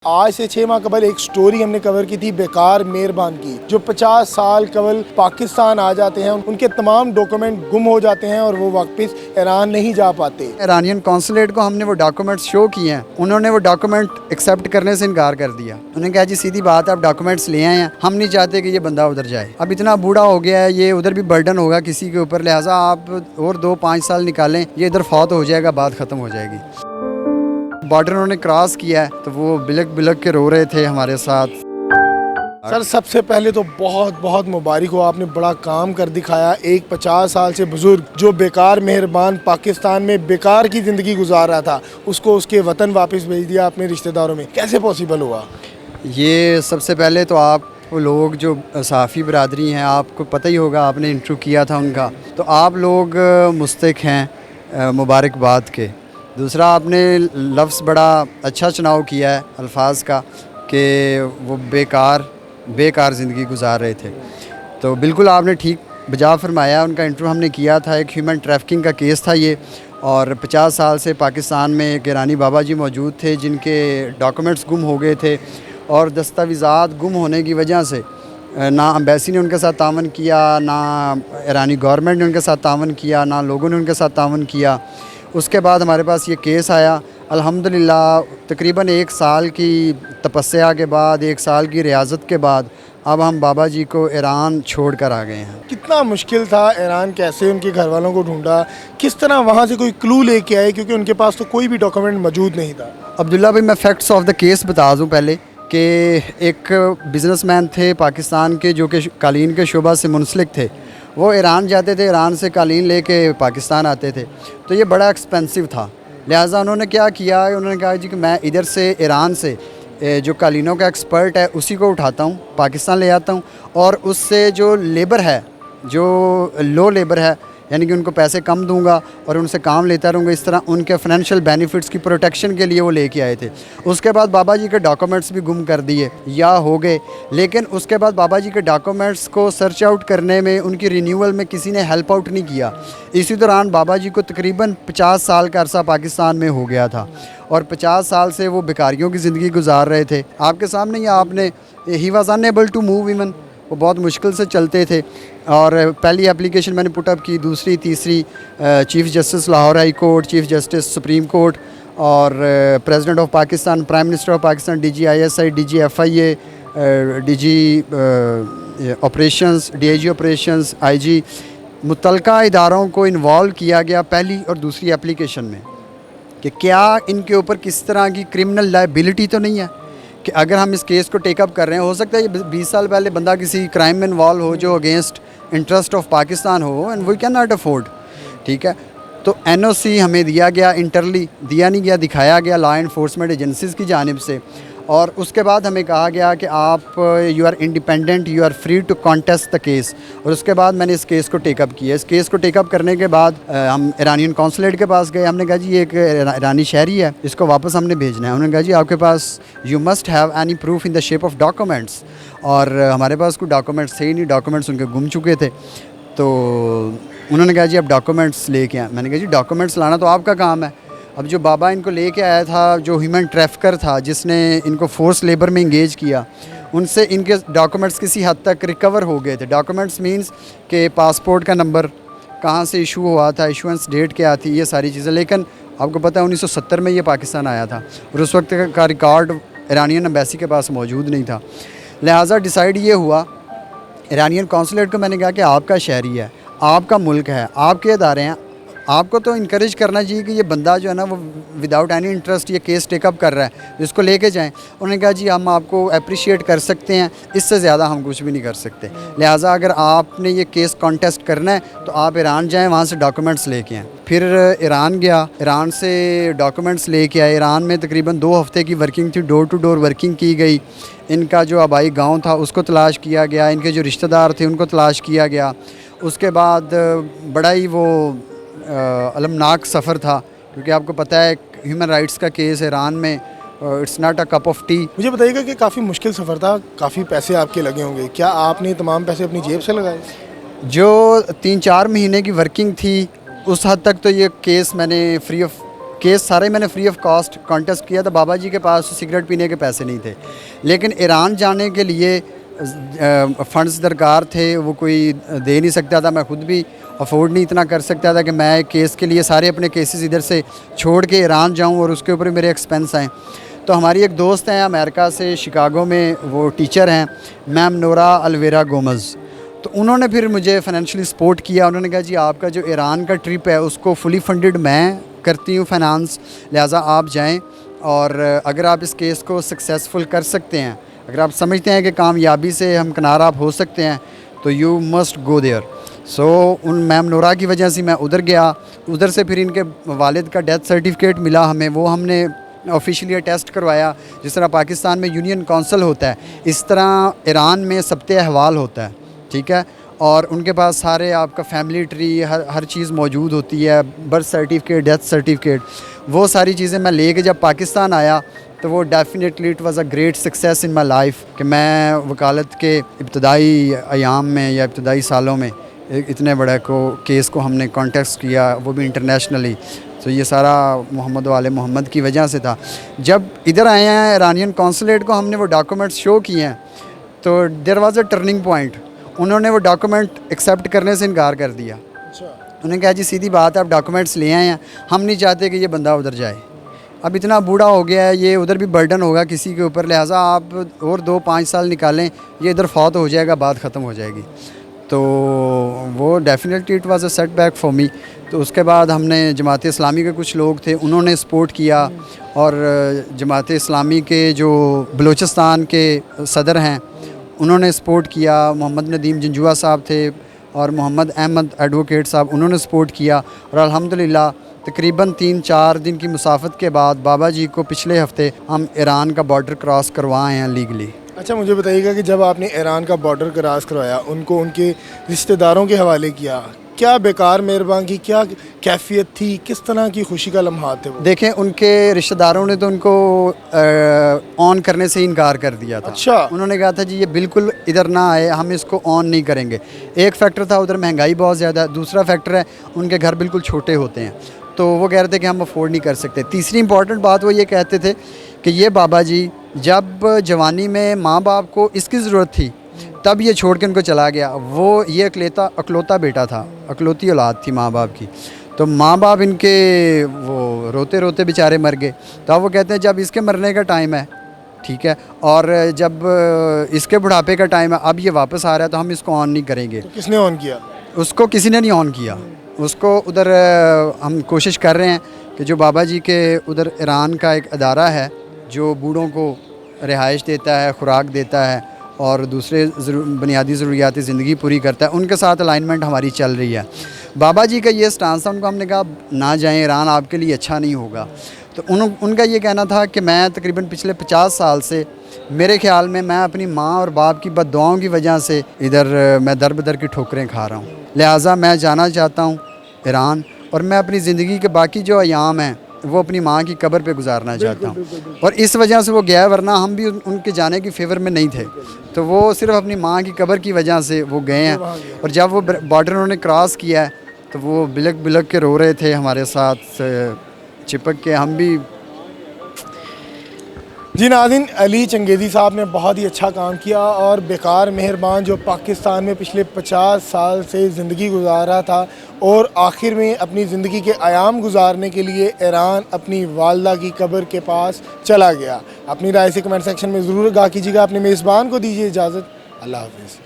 آج سے 6 ماہ قبل ایک سٹوری ہم نے کور کی تھی بیکار مہربان کی، جو 50 سال قبل پاکستان آ جاتے ہیں، ان کے تمام ڈاکومنٹ گم ہو جاتے ہیں اور وہ واپس ایران نہیں جا پاتے۔ ایرانین کونسلیٹ کو ہم نے وہ ڈاکومنٹس شو کیے ہیں، انہوں نے وہ ڈاکومنٹ ایکسیپٹ کرنے سے انکار کر دیا۔ انہوں نے کہا جی سیدھی بات ہے، آپ ڈاکومنٹس لے آئے ہیں، ہم نہیں چاہتے کہ یہ بندہ ادھر جائے، اب اتنا بوڑھا ہو گیا ہے، یہ ادھر بھی برڈن ہوگا کسی کے اوپر، لہٰذا آپ اور 2-5 سال نکالیں، یہ ادھر فوت ہو جائے گا، بات ختم ہو جائے گی۔ بارڈر انہوں نے کراس کیا ہے تو وہ بلک بلک کے رو رہے تھے ہمارے ساتھ۔ سر سب سے پہلے تو بہت بہت مبارک ہو، آپ نے بڑا کام کر دکھایا۔ ایک 50 سال سے بزرگ جو بیکار مہربان پاکستان میں بیکار کی زندگی گزار رہا تھا، اس کو اس کے وطن واپس بھیج دیا اپنے رشتہ داروں میں، کیسے پاسبل ہوا؟ یہ سب سے پہلے تو آپ لوگ جو صحافی برادری ہیں، آپ کو پتہ ہی ہوگا، آپ نے انٹرویو کیا تھا ان کا، تو آپ لوگ مستحق ہیں مبارکباد کے۔ دوسرا آپ نے لفظ بڑا اچھا چناؤ کیا ہے الفاظ کا کہ وہ بیکار زندگی گزار رہے تھے، تو بالکل آپ نے ٹھیک بجا فرمایا۔ ان کا انٹرویو ہم نے کیا تھا، ایک ہیومن ٹریفکنگ کا کیس تھا یہ، اور 50 سال سے پاکستان میں ایک ایرانی بابا جی موجود تھے جن کے ڈاکومنٹس گم ہو گئے تھے، اور دستاویزات گم ہونے کی وجہ سے نہ امبیسی نے ان کے ساتھ تعاون کیا، نہ ایرانی گورنمنٹ نے ان کے ساتھ تعاون کیا، نہ لوگوں نے ان کے ساتھ تعاون کیا۔ اس کے بعد ہمارے پاس یہ کیس آیا، الحمدللہ تقریباً 1 سال کی تپسیا کے بعد، 1 سال کی ریاضت کے بعد اب ہم بابا جی کو ایران چھوڑ کر آ گئے ہیں۔ کتنا مشکل تھا ایران، کیسے ان کے گھر والوں کو ڈھونڈا، کس طرح وہاں سے کوئی کلو لے کے آئے، کیونکہ ان کے پاس تو کوئی بھی ڈاکومنٹ موجود نہیں تھا؟ عبداللہ بھائی، میں فیکٹس آف دا کیس بتا دوں پہلے کہ ایک بزنس مین تھے پاکستان کے جو کہ قالین کے شعبہ سے منسلک تھے، وہ ایران جاتے تھے، ایران سے قالین لے کے پاکستان آتے تھے، تو یہ بڑا ایکسپینسو تھا، لہٰذا انہوں نے کیا کیا، انہوں نے کہا جی کہ میں ادھر سے ایران سے جو قالینوں کا ایکسپرٹ ہے اسی کو اٹھاتا ہوں، پاکستان لے آتا ہوں، اور اس سے جو لیبر ہے، جو لو لیبر ہے، یعنی کہ ان کو پیسے کم دوں گا اور ان سے کام لیتا رہوں گا، اس طرح ان کے فائنینشیل بینیفٹس کی پروٹیکشن کے لیے وہ لے کے آئے تھے۔ اس کے بعد بابا جی کے ڈاکومنٹس بھی گم کر دیے یا ہو گئے، لیکن اس کے بعد بابا جی کے ڈاکومنٹس کو سرچ آؤٹ کرنے میں، ان کی رینیول میں کسی نے ہیلپ آؤٹ نہیں کیا۔ اسی دوران بابا جی کو تقریباً 50 سال کا عرصہ پاکستان میں ہو گیا تھا، اور 50 سال سے وہ بیکاریوں کی زندگی گزار رہے تھے۔ آپ کے سامنے ہی آپ نے he was unable to move even, وہ بہت مشکل سے چلتے تھے، اور پہلی اپلیکیشن میں نے پٹ اپ کی، دوسری تیسری chief justice Lahore high court, chief justice supreme court, اور president of Pakistan, prime minister of Pakistan, D G ISI، D G FIA، D G operations, DIG operations, IG، متعلقہ اداروں کو انوالو کیا گیا پہلی اور دوسری اپلیکیشن میں کہ کیا ان کے اوپر کس طرح کی کرمنل لائبلٹی تو نہیں ہے، کہ اگر ہم اس کیس کو ٹیک اپ کر رہے ہیں، ہو سکتا ہے یہ 20 سال پہلے بندہ کسی کرائم میں انوالو ہو جو اگینسٹ انٹرسٹ آف پاکستان ہو، and we can not afford, ٹھیک ہے۔ تو NOC ہمیں دیا گیا، انٹرلی دیا نہیں گیا، دکھایا گیا لا انفورسمنٹ ایجنسیز کی جانب سے، اور اس کے بعد ہمیں کہا گیا کہ آپ you are independent, you are free to contest the case, اور اس کے بعد میں نے اس کیس کو ٹیک اپ کیا۔ اس کیس کو ٹیک اپ کرنے کے بعد ہم ایرانین کونسلیٹ کے پاس گئے، ہم نے کہا جی یہ ایک ایرانی شہری ہے، اس کو واپس ہم نے بھیجنا ہے۔ انہوں نے کہا جی آپ کے پاس you must have any proof in the shape of documents, اور ہمارے پاس کوئی ڈاکومنٹس تھے ہی نہیں، ڈاکومنٹس ان کے گم چکے تھے، تو انہوں نے کہا جی اب ڈاکومنٹس لے کے آئیں۔ میں نے کہا جی ڈاکومنٹس لانا تو آپ کا کام ہے۔ اب جو بابا ان کو لے کے آیا تھا، جو ہیومن ٹریفکر تھا جس نے ان کو فورس لیبر میں انگیج کیا، ان سے ان کے ڈاکومنٹس کسی حد تک ریکور ہو گئے تھے۔ ڈاکومنٹس مینس کہ پاسپورٹ کا نمبر، کہاں سے ایشو ہوا تھا، ایشوئنس ڈیٹ کیا تھی، یہ ساری چیزیں، لیکن آپ کو پتہ ہے 1970 میں یہ پاکستان آیا تھا، اور اس وقت کا ریکارڈ ایرانین امبیسی کے پاس موجود نہیں تھا، لہٰذا ڈیسائیڈ یہ ہوا، ایرانین کونسلیٹ کو میں نے کہا کہ آپ کا شہری ہے، آپ کا ملک ہے، آپ کے ادارے ہیں، آپ کو تو انکریج کرنا چاہیے کہ یہ بندہ جو ہے نا وہ وداؤٹ اینی انٹرسٹ یہ کیس ٹیک اپ کر رہا ہے، اس کو لے کے جائیں۔ انہوں نے کہا جی ہم آپ کو اپریشیٹ کر سکتے ہیں، اس سے زیادہ ہم کچھ بھی نہیں کر سکتے، لہٰذا اگر آپ نے یہ کیس کانٹیسٹ کرنا ہے تو آپ ایران جائیں، وہاں سے ڈاکومنٹس لے کے آئیں۔ پھر ایران گیا، ایران سے ڈاکومنٹس لے کے آئے۔ ایران میں تقریباً 2 ہفتے کی ورکنگ تھی، ڈور ٹو ڈور ورکنگ کی گئی، ان کا جو آبائی گاؤں تھا اس کو تلاش کیا گیا، ان کے جو رشتہ دار تھے ان کو تلاش کیا گیا۔ اس کے بعد بڑا ہی وہ المناک سفر تھا، کیونکہ آپ کو پتہ ہے ہیومن رائٹس کا کیس ایران میں it's not a cup of tea. مجھے بتائیے گا کہ کافی مشکل سفر تھا، کافی پیسے آپ کے لگے ہوں گے، کیا آپ نے تمام پیسے اپنی جیب سے لگائے؟ جو 3-4 مہینے کی ورکنگ تھی اس حد تک تو یہ کیس میں نے فری آف کیس سارے میں نے فری آف کاسٹ کانٹیسٹ کیا تھا. بابا جی کے پاس سگریٹ پینے کے پیسے نہیں تھے, لیکن ایران جانے کے لیے فنڈز درکار تھے, وہ کوئی دے نہیں سکتا تھا. میں خود بھی افورڈ نہیں اتنا کر سکتا تھا کہ میں ایک کیس کے لیے سارے اپنے کیسز ادھر سے چھوڑ کے ایران جاؤں اور اس کے اوپر میرے ایکسپینس آئیں. تو ہماری ایک دوست ہیں امریکہ سے, شکاگو میں وہ ٹیچر ہیں, میم نورا الویرا گومز. تو انہوں نے پھر مجھے فائنینشلی سپورٹ کیا. انہوں نے کہا جی آپ کا جو ایران کا ٹرپ ہے اس کو فلی فنڈڈ میں کرتی ہوں فائنانس, لہٰذا آپ جائیں, اور اگر آپ اس کیس کو سکسیزفل کر سکتے ہیں, اگر آپ سمجھتے ہیں کہ کامیابی سے ہم کنار آپ ہو سکتے ہیں, تو یو مسٹ گو دیئر. سو ان میم نورا کی وجہ سے میں ادھر گیا. ادھر سے پھر ان کے والد کا ڈیتھ سرٹیفکیٹ ملا ہمیں, وہ ہم نے آفیشلی اٹیسٹ کروایا. جس طرح پاکستان میں یونین کونسل ہوتا ہے, اس طرح ایران میں ضبط احوال ہوتا ہے, ٹھیک ہے. اور ان کے پاس سارے آپ کا فیملی ٹری ہر چیز موجود ہوتی ہے, برتھ سرٹیفکیٹ, ڈیتھ سرٹیفکیٹ, وہ ساری چیزیں میں لے کے جب پاکستان آیا تو وہ definitely it was a great success in my life کہ میں وکالت کے ابتدائی ایام میں یا ابتدائی سالوں میں اتنے بڑے کیس کو ہم نے کانٹیکسٹ کیا, وہ بھی انٹرنیشنلی. تو یہ سارا محمد والے محمد کی وجہ سے تھا. جب ادھر آئے ہیں ایرانین کونسولیٹ کو ہم نے وہ ڈاکومنٹس شو کیے ہیں, تو there was a turning point. انہوں نے وہ ڈاکومنٹ ایکسیپٹ کرنے سے انکار کر دیا. انہوں نے کہا جی سیدھی بات ہے, آپ ڈاکومنٹس لے آئے ہیں, ہم نہیں چاہتے کہ یہ بندہ ادھر جائے. اب اتنا بوڑھا ہو گیا ہے, یہ ادھر بھی برڈن ہوگا کسی کے اوپر, لہٰذا آپ اور 2-5 سال نکالیں, یہ ادھر فوت ہو جائے گا, بات ختم ہو جائے گی. تو وہ definitely it was a setback for me. تو اس کے بعد ہم نے جماعت اسلامی کے کچھ لوگ تھے, انہوں نے سپورٹ کیا, اور جماعت اسلامی کے جو بلوچستان کے صدر ہیں انہوں نے سپورٹ کیا. محمد ندیم جنجوعہ صاحب تھے اور محمد احمد ایڈوکیٹ صاحب, انہوں نے سپورٹ کیا. اور الحمدللہ تقریباً 3-4 دن کی مسافت کے بعد بابا جی کو پچھلے ہفتے ہم ایران کا بارڈر کراس کروائے ہیں لیگلی. اچھا مجھے بتائیے گا کہ جب آپ نے ایران کا بارڈر کراس کروایا, ان کو ان کے رشتہ داروں کے حوالے کیا, کیا بیکار مہربان کی کیا کیفیت تھی, کس طرح کی خوشی کا لمحات تھے وہ؟ دیکھیں ان کے رشتہ داروں نے تو ان کو آن کرنے سے انکار کر دیا تھا. اچھا. انہوں نے کہا تھا جی یہ بالکل ادھر نہ آئے, ہم اس کو آن نہیں کریں گے. ایک فیکٹر تھا ادھر مہنگائی بہت زیادہ ہے, دوسرا فیکٹر ہے ان کے گھر بالکل چھوٹے ہوتے ہیں, تو وہ کہہ رہے تھے کہ ہم افورڈ نہیں کر سکتے. تیسری امپورٹنٹ بات وہ یہ کہتے تھے کہ یہ بابا جی جب جوانی میں ماں باپ کو اس کی ضرورت تھی تب یہ چھوڑ کے ان کو چلا گیا. وہ یہ اکلوتا بیٹا تھا, اکلوتی اولاد تھی ماں باپ کی, تو ماں باپ ان کے وہ روتے روتے بیچارے مر گئے. تو اب وہ کہتے ہیں جب اس کے مرنے کا ٹائم ہے, ٹھیک ہے, اور جب اس کے بڑھاپے کا ٹائم ہے, اب یہ واپس آ رہا ہے تو ہم اس کو آن نہیں کریں گے. تو کس نے آن کیا؟ اس کو کسی نے نہیں آن کیا. اس کو ادھر ہم کوشش کر رہے ہیں کہ جو بابا جی کے ادھر ایران کا ایک ادارہ ہے جو بوڑھوں کو رہائش دیتا ہے, خوراک دیتا ہے اور دوسرے بنیادی ضروریات زندگی پوری کرتا ہے, ان کے ساتھ الائنمنٹ ہماری چل رہی ہے. بابا جی کا یہ سٹانس تھا, ان کو ہم نے کہا نہ جائیں ایران, آپ کے لیے اچھا نہیں ہوگا. تو ان کا یہ کہنا تھا کہ میں تقریباً پچھلے 50 سال سے میرے خیال میں اپنی ماں اور باپ کی بد دعاؤں کی وجہ سے ادھر میں در بدر کی ٹھوکریں کھا رہا ہوں, لہٰذا میں جانا چاہتا ہوں ایران, اور میں اپنی زندگی کے باقی جو ایام ہیں وہ اپنی ماں کی قبر پہ گزارنا چاہتا ہوں. اور اس وجہ سے وہ گیا, ورنہ ہم بھی ان کے جانے کی فیور میں نہیں تھے. تو وہ صرف اپنی ماں کی قبر کی وجہ سے وہ گئے ہیں. اور جب وہ بارڈر انہوں نے کراس کیا ہے تو وہ بلک بلک کے رو رہے تھے ہمارے ساتھ چپک کے, ہم بھی. جی ناظرین, علی چنگیزی صاحب نے بہت ہی اچھا کام کیا, اور بیکار مہربان جو پاکستان میں پچھلے 50 سال سے زندگی گزار رہا تھا اور آخر میں اپنی زندگی کے ایام گزارنے کے لیے ایران اپنی والدہ کی قبر کے پاس چلا گیا. اپنی رائے سے کمنٹ سیکشن میں ضرور آگاہ کیجیے گا. اپنے میزبان کو دیجیے اجازت. اللہ حافظ.